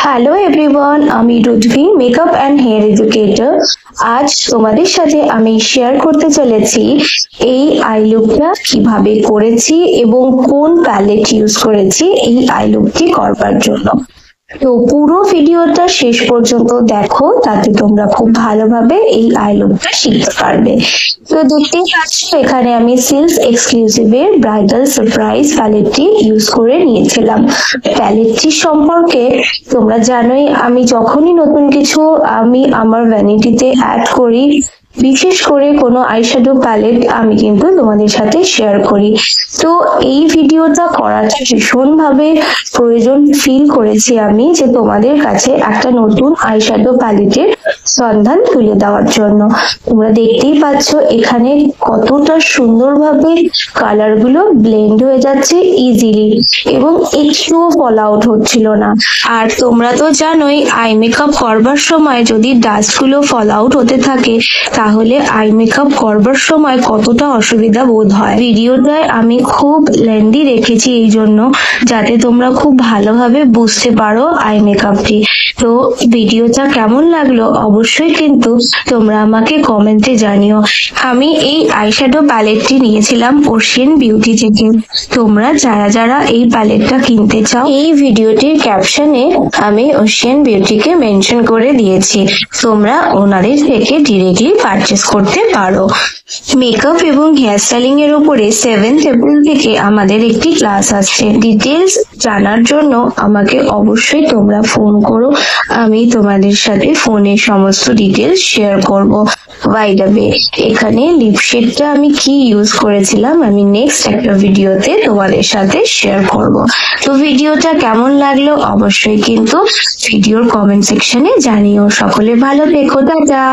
Hello everyone, আমি রুদ্ভি, makeup and hair educator. আজ তোমাদের সাথে আমি শেয়ার করতে চলেছি এই আই লুকটা কিভাবে করেছি এবং কোন প্যালেট ইউজ করেছি এই আই লুকটি করবার জন্য। তো পুরো ভিডিওটা শেষ পর্যন্ত দেখো, তাতে তোমরা খুব ভালোভাবে এই আই লুকটা শিখতে পারবে। তো দেখতেই পাচ্ছ এখানে আমি সিল্ক এক্সক্লুসিভের ব্রাইডাল সারপ্রাইজ প্যালেটটি ইউজ করে নিয়েছিলাম। প্যালেটটির সম্পর্কে তোমরা জানোই, আমি যখনই নতুন কিছু আমি আমার ভ্যানিটিতে অ্যাড করি, বিশেষ করে কোনো আইশ্যাডো প্যালেট আমি কিন্তু তোমাদের সাথে শেয়ার করি। তো এই ভিডিওটা করাটা ভীষণ ভাবে প্রয়োজন ফিল করেছি আমি, যে তোমাদের কাছে একটা নতুন আইশ্যাডো প্যালেটের সন্ধান তুলে দেওয়ার জন্য। তোমরা দেখতেই পাচ্ছ এখানে কতটা সুন্দরভাবে কালার গুলো ব্লেন্ড হয়ে যাচ্ছে ইজিলি, এবং একটুও ফল আউট হচ্ছিল না। আর তোমরা তো জানোই আই মেকআপ করবার সময় যদি ডাস্ট গুলো ফল আউট হতে থাকে, তাহলে আই মেকআপ করবার সময় কতটা অসুবিধা বোধ হয়। ভিডিওটায় আমি খুব লেন্দি রেখেছি এই জন্য, যাতে তোমরা খুব ভালোভাবে বুঝতে পারো আই মেকআপটি। তো ভিডিওটা কেমন লাগলো অবশ্যই কিন্তু তোমরা আমাকে কমেন্টে জানিও। আমি এই আইশ্যাডো প্যালেটটি নিয়েছিলাম ওশিয়ান বিউটি থেকে। তোমরা যারা যারা এই প্যালেটটা কিনতে চাও, এই ভিডিওটির ক্যাপশনে আমি ওশিয়ান বিউটিকে মেনশন করে দিয়েছি, তোমরা ওনাদের থেকে ডিরেক্টলি পারচেস করতে পারো। মেকআপ এবং হেয়ার স্টাইলিং এর উপরে 7th এপ্রিল থেকে আমাদের একটি ক্লাস আসছে। ডিটেলস জানার জন্য আমাকে অবশ্যই তোমরা ফোন করো, আমি তোমাদের সাথে ফোনে সমস্ত ডিটেলস শেয়ার করব। বাই দ্য ওয়ে, এখানে লিপশেডটা আমি কি ইউজ করেছিলাম আমি নেক্সট একটা ভিডিওতে তোমাদের সাথে শেয়ার করব। তো ভিডিওটা কেমন লাগলো অবশ্যই কিন্তু ভিডিওর কমেন্ট সেকশনে জানিও। সকলে ভালো থেকো, টাটা।